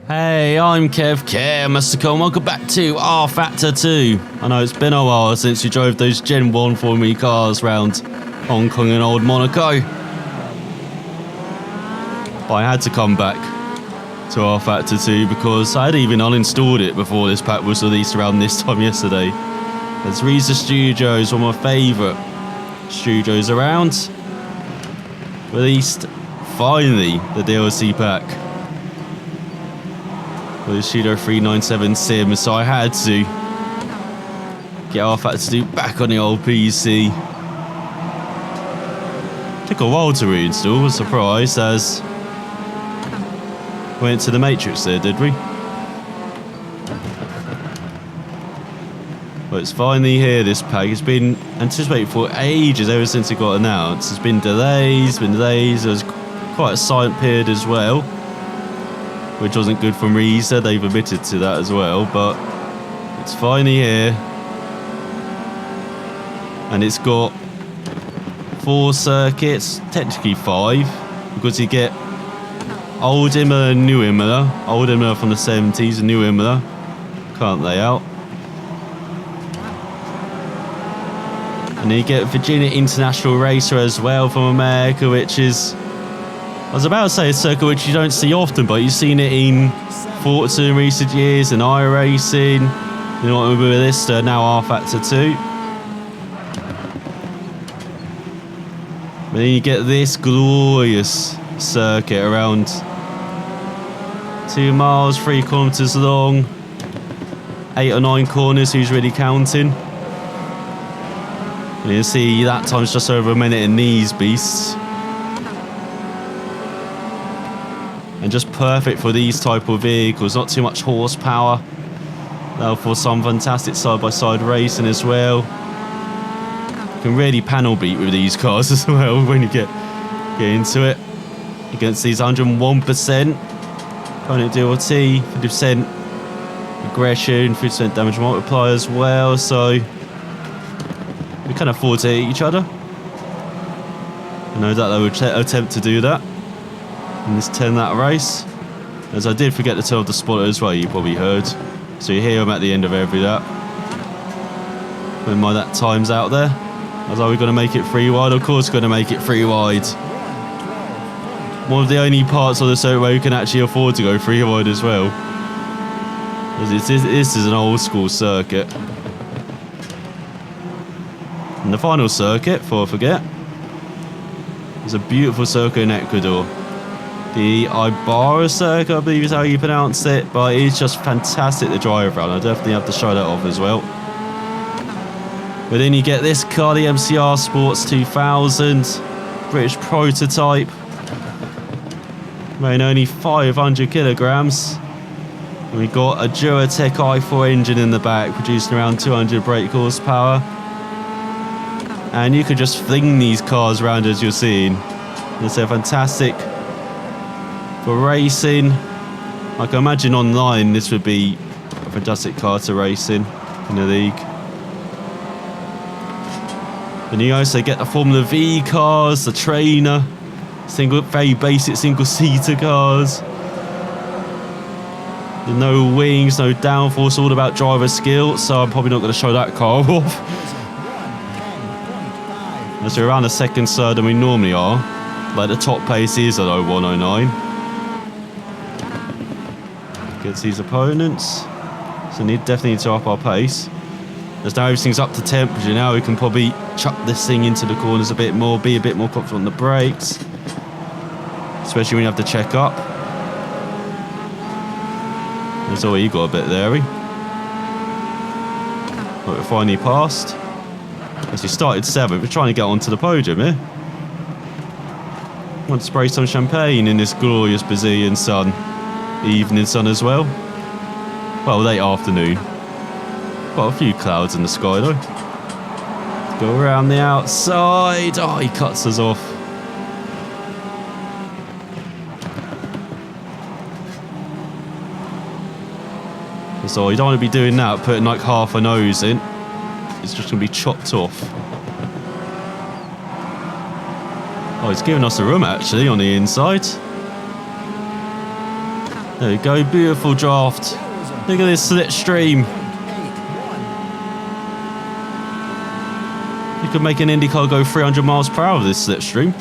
Hey, I'm Kev, Mr. Cole. Welcome back to rFactor 2. I know it's been a while since you drove those Gen 1 for me cars round Hong Kong and Old Monaco. But I had to come back to rFactor 2 because I had even uninstalled it before this pack was released around this time yesterday. As Reiza Studios, one of my favourite studios around, released finally the DLC pack with the Studio 397 Sim, so I had to get rFactor 2 back on the old PC. Took a while to reinstall, was surprised as went to the Matrix there, did we? But it's finally here, this pack. It's been anticipated for ages, ever since it got announced. There's been delays. There was quite a silent period as well, which wasn't good from Reiza. They've admitted to that as well, but it's finally here. And it's got 4 circuits, technically 5, because you get old Imola and new Imola. Old Imola from the 70s and new Imola. Current layout. And then you get Virginia International Racer as well from America, which is, I was about to say a circuit which you don't see often, but you've seen it in Forza in recent years and iRacing. You know what, with this, now rFactor 2. But then you get this glorious circuit around 2 miles, 3 kilometers long, 8 or 9 corners, who's really counting? And you see that time's just over a minute in these beasts. And just perfect for these type of vehicles, not too much horsepower. Now for some fantastic side-by-side racing as well. You can really panel beat with these cars as well when you get into it. Against these 101% opponent DLT, 50% aggression, 50% damage multiplier as well, so we can afford to hit each other. I know that they would attempt to do that in this 10-lap race. As I did forget to tell the spotter as well, you probably heard. So you hear them at the end of every lap. When that time's out there. As are we going to make it 3 wide? Of course we're going to make it 3 wide. One of the only parts of the circuit where you can actually afford to go 3 wide as well. This is an old school circuit. And the final circuit, before I forget, is a beautiful circuit in Ecuador. The Ibarra circuit, I believe is how you pronounce it, but it's just fantastic to drive around. I definitely have to show that off as well. But then you get this car, the MCR Sports 2000, British prototype, weighing only 500 kilograms. And we got a Duratec i4 engine in the back, producing around 200 brake horsepower. And you could just fling these cars around as you're seeing. It's fantastic for racing. I can imagine online this would be a fantastic car to race in the league. And you also get the Formula V cars, the trainer, very basic single-seater cars. No wings, no downforce, all about driver skill, so I'm probably not going to show that car off. As we're around the second, third than we normally are. Like the top pace is at 0109. Against these opponents. So definitely need to up our pace. As now everything's up to temperature, now we can probably chuck this thing into the corners a bit more, be a bit more confident on the brakes. Especially when you have to check up. There's always you got a bit there, But we're finally passed. As we started 7th, we're trying to get onto the podium here. Want to spray some champagne in this glorious Brazilian sun. Evening sun as well. Well, late afternoon. Got a few clouds in the sky though. Let's go around the outside. Oh, he cuts us off. So you don't want to be doing that, putting like half a nose in. It's just going to be chopped off. Oh, it's giving us a room actually on the inside. There we go, beautiful draft. Look at this slipstream. You could make an IndyCar go 300 miles per hour with this slipstream.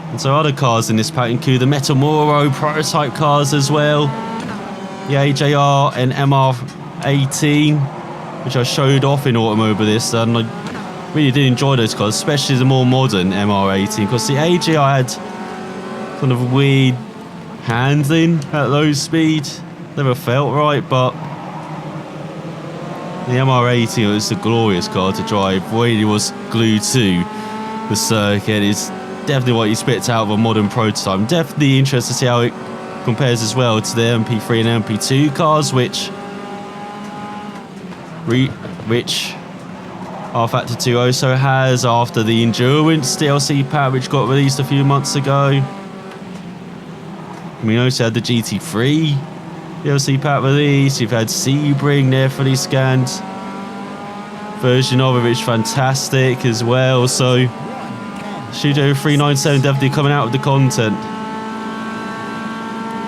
And so other cars in this pack include the Metamoro prototype cars as well. The AJR and MR18, which I showed off in Automobilista, and I really did enjoy those cars, especially the more modern MR18, because the AJR had kind of weird handling at low speed. Never felt right, but the MR18 was a glorious car to drive. Really was glued to the circuit. It's definitely what you expect out of a modern prototype. I'm definitely interested to see how it compares as well to the MP3 and MP2 cars, which rFactor 2 also has after the Endurance DLC Pack, which got released a few months ago. We also had the GT3 DLC Pack release. You've had Sebring there fully scanned version of it, which is fantastic as well. So Studio 397 definitely coming out with the content.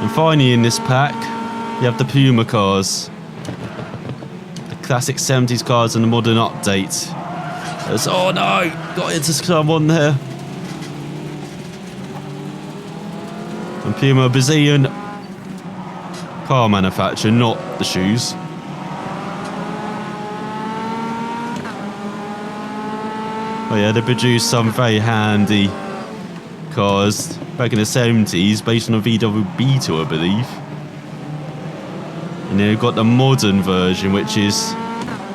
And finally in this pack, you have the Puma cars. The classic 70s cars and the modern update. Oh no, got into someone there. And Puma, Brazilian car manufacturer, not the shoes. Oh yeah, they produced some very handy cars back in the 70s based on a VW Beetle, I believe. And then you've got the modern version, which is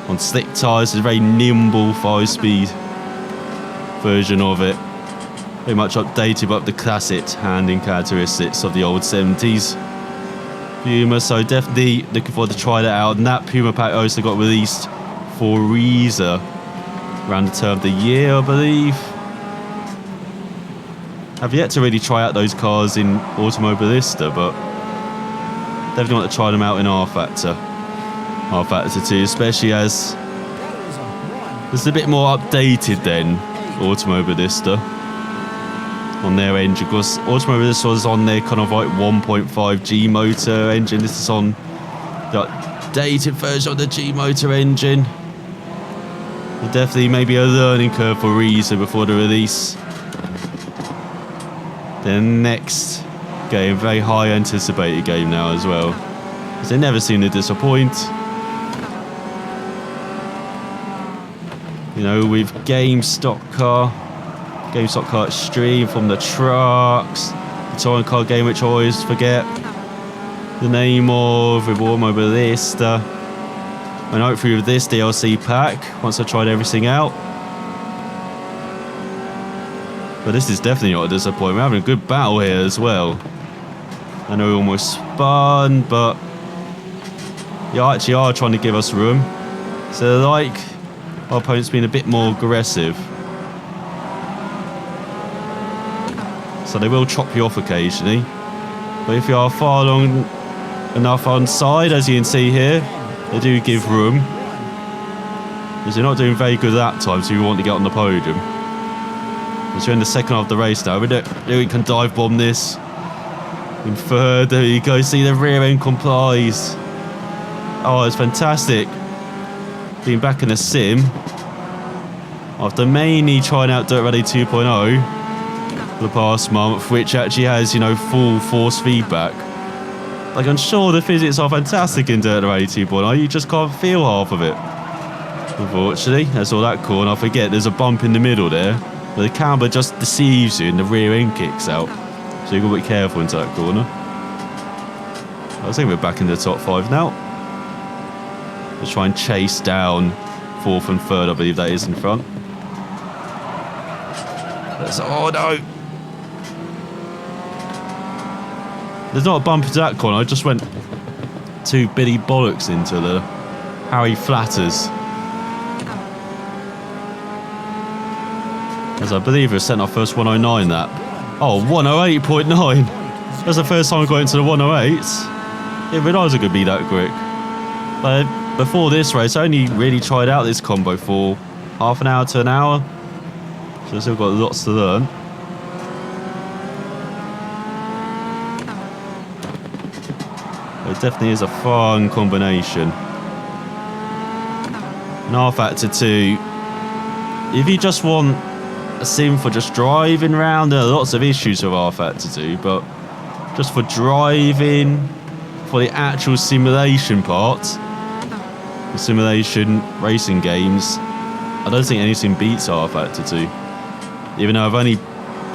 on slick tyres. It's a very nimble 5-speed version of it. Very much updated, but the classic handling characteristics of the old 70s Puma. So definitely looking forward to try that out. And that Puma pack also got released for Reiza around the turn of the year, I believe. I've yet to really try out those cars in Automobilista, but definitely want to try them out in rFactor 2, especially as it's a bit more updated than Automobilista on their engine, because Automobilista was on their kind of like 1.5 G motor engine. This is on the updated version of the G motor engine. But definitely maybe a learning curve for Reiza before the release. The next game, very high anticipated game now as well, because they never seem to disappoint. You know, with Game Stock Car Extreme from the trucks, the touring car game which I always forget the name of, with Automobilista, and hopefully with this DLC pack, once I've tried everything out. But this is definitely not a disappointment. We're having a good battle here as well. I know we almost spun, but you actually are trying to give us room. So like our opponent's been a bit more aggressive. So they will chop you off occasionally. But if you are far long enough on side, as you can see here, they do give room. Because you're not doing very good at that time, so you want to get on the podium. As you're in the second half of the race now, we can dive bomb this. In third, there you go, see the rear end complies. Oh, it's fantastic. Being back in the sim, after mainly trying out Dirt Rally 2.0 for the past month, which actually has, you know, full force feedback. Like, I'm sure the physics are fantastic in Dirt Rally 2.0, you just can't feel half of it. Unfortunately, that's all that cool, and I forget there's a bump in the middle there. But the camber just deceives you and the rear end kicks out. So you've got to be careful into that corner. I think we're back in the top 5 now. Let's try and chase down 4th and 3rd, I believe that is in front. Oh no! There's not a bump into that corner, I just went 2 Billy Bollocks into the Harry Flatters. As I believe we've sent our first 109 that. Oh, 108.9! That's the first time we got into the 108s. Didn't realise it could be that quick. But before this race, I only really tried out this combo for half an hour to an hour. So I've still got lots to learn. It definitely is a fun combination. And rFactor 2, if you just want a sim for just driving around, there are lots of issues with rFactor 2, but just for driving, for the actual simulation part, the simulation racing games, I don't think anything beats rFactor 2. Even though I've only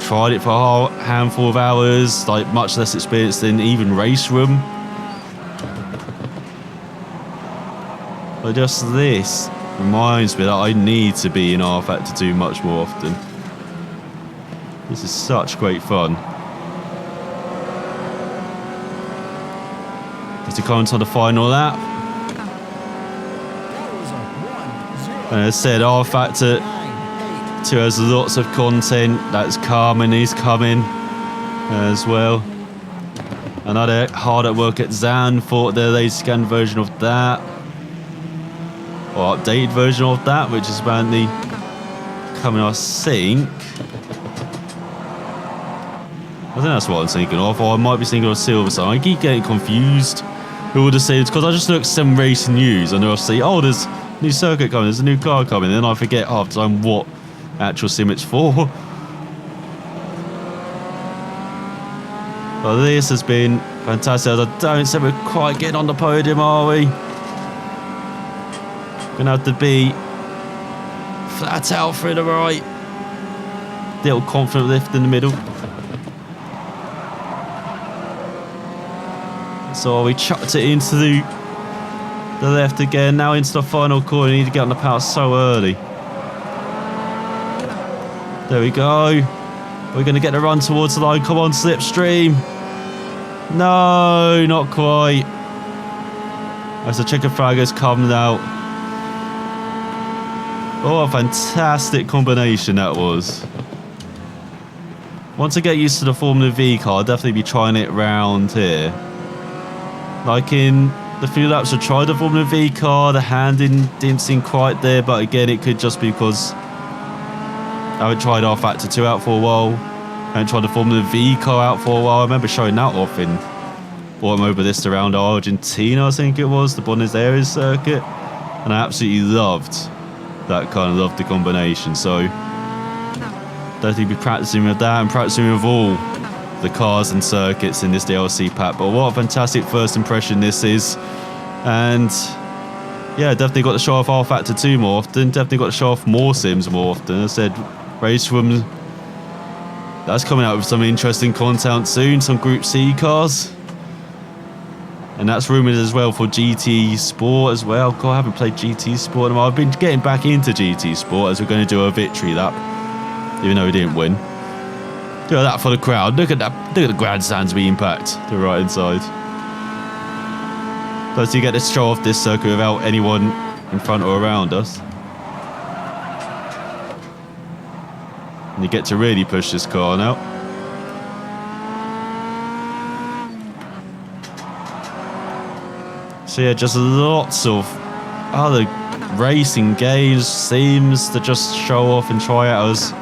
tried it for a handful of hours, like much less experience than even Race Room. But just this reminds me that I need to be in rFactor 2 much more often. This is such great fun. As we come on to the final lap. And as I said, rFactor 2 has lots of content that's coming, is coming as well. Another hard at work at Zandvoort, the latest scanned version of that. Or updated version of that, which is apparently coming, I think. I think that's what I'm thinking of, or I might be thinking of Silverstone. I keep getting confused with all the scenes because I just look at some racing news and I'll see, oh, there's a new circuit coming, there's a new car coming, and then I forget half the time what actual sim it's for. But this has been fantastic. I don't think we're quite getting on the podium, are we? Gonna have to be flat out through the right. Little confident lift in the middle. So we chucked it into the left again. Now into the final corner. We need to get on the power so early. There we go. We're going to get the run towards the line. Come on, slipstream. No, not quite. As the chicken flag has come out. Oh, a fantastic combination that was. Once I get used to the Formula V car, I'll definitely be trying it round here. Like in the few laps I tried the Formula V car, the handling didn't seem quite there, but again, it could just be because I haven't tried rFactor 2 out for a while. I haven't tried the Formula V car out for a while. I remember showing that off in Automobilista around Argentina, I think it was, the Buenos Aires circuit. And I absolutely loved that kind of, loved the combination. So definitely be practicing with that and practicing with all the cars and circuits in this DLC pack. But what a fantastic first impression this is. And yeah, definitely got to show off rFactor 2 more often. Definitely got to show off more sims more often. As I said, Race Room, that's coming out with some interesting content soon. Some Group C cars. And that's rumoured as well for GT Sport as well. God, I haven't played GT Sport. I've been getting back into GT Sport as we're going to do a victory lap. Even though we didn't win. Look at that for the crowd. Look at that. Look at the grandstands being packed to the right hand side. Plus you get to show off this circuit without anyone in front or around us. And you get to really push this car now. So yeah, just lots of other racing games, sims to just show off and try out us.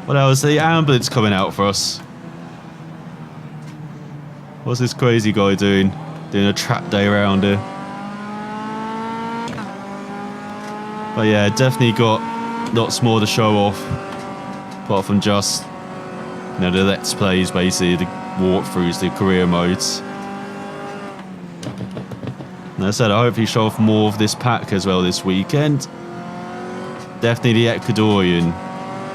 What else? The ambulance coming out for us. What's this crazy guy doing? Doing a track day around here. But yeah, definitely got lots more to show off. Apart from just, you know, the Let's Plays, basically, the walkthroughs, the career modes. And as I said, I hope you show off more of this pack as well this weekend. Definitely the Ecuadorian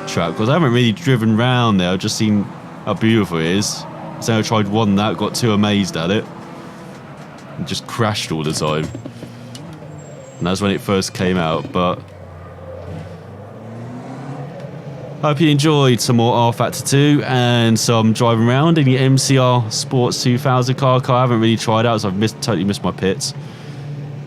track, because I haven't really driven around there. I've just seen how beautiful it is. So I tried one that, got too amazed at it, and just crashed all the time. And that's when it first came out. But I hope you enjoyed some more rFactor 2 and some driving around in the MCR Sport 2000 car. I haven't really tried out, so I've totally missed my pits.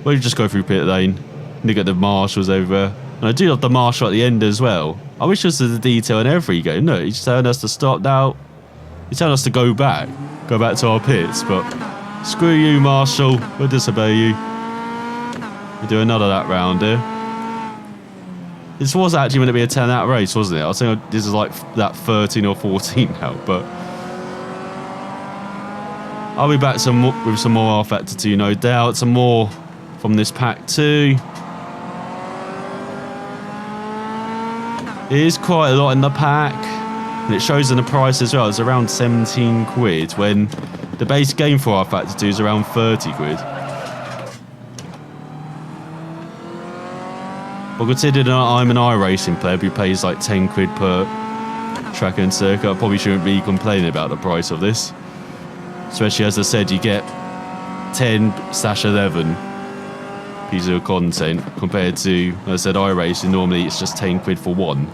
We'll just go through pit lane. Look at the marshals over there. And I do love the marshal at the end as well. I wish there was a detail in every game. No, he's telling us to stop now. He's telling us to go back to our pits. But screw you, marshal. We'll disobey you. We'll do another lap round here. This was actually going to be a 10-lap race, wasn't it? I was thinking this is like that 13 or 14 now, but I'll be back with some more rFactor 2, no doubt. Some more from this pack too. It is quite a lot in the pack. And it shows in the price as well. It's around 17 quid when the base game for rFactor 2 is around 30 quid. But considering I'm an iRacing player who pays like 10 quid per track and circuit, I probably shouldn't be complaining about the price of this. Especially as I said, you get 10/11 pieces of content compared to, as I said, iRacing, normally it's just 10 quid for one.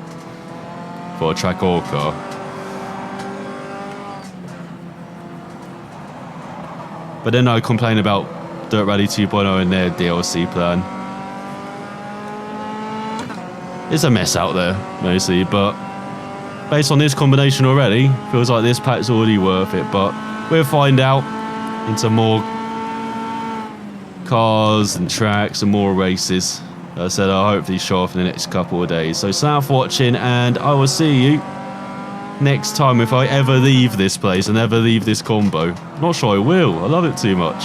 For a track or car. But then I complain about Dirt Rally 2.0 and their DLC plan. It's a mess out there, mostly, but based on this combination already, feels like this pack's already worth it, but we'll find out into more cars and tracks and more races. As I said, I'll hopefully show off in the next couple of days. So thanks for watching, and I will see you next time if I ever leave this place and ever leave this combo. Not sure I will. I love it too much.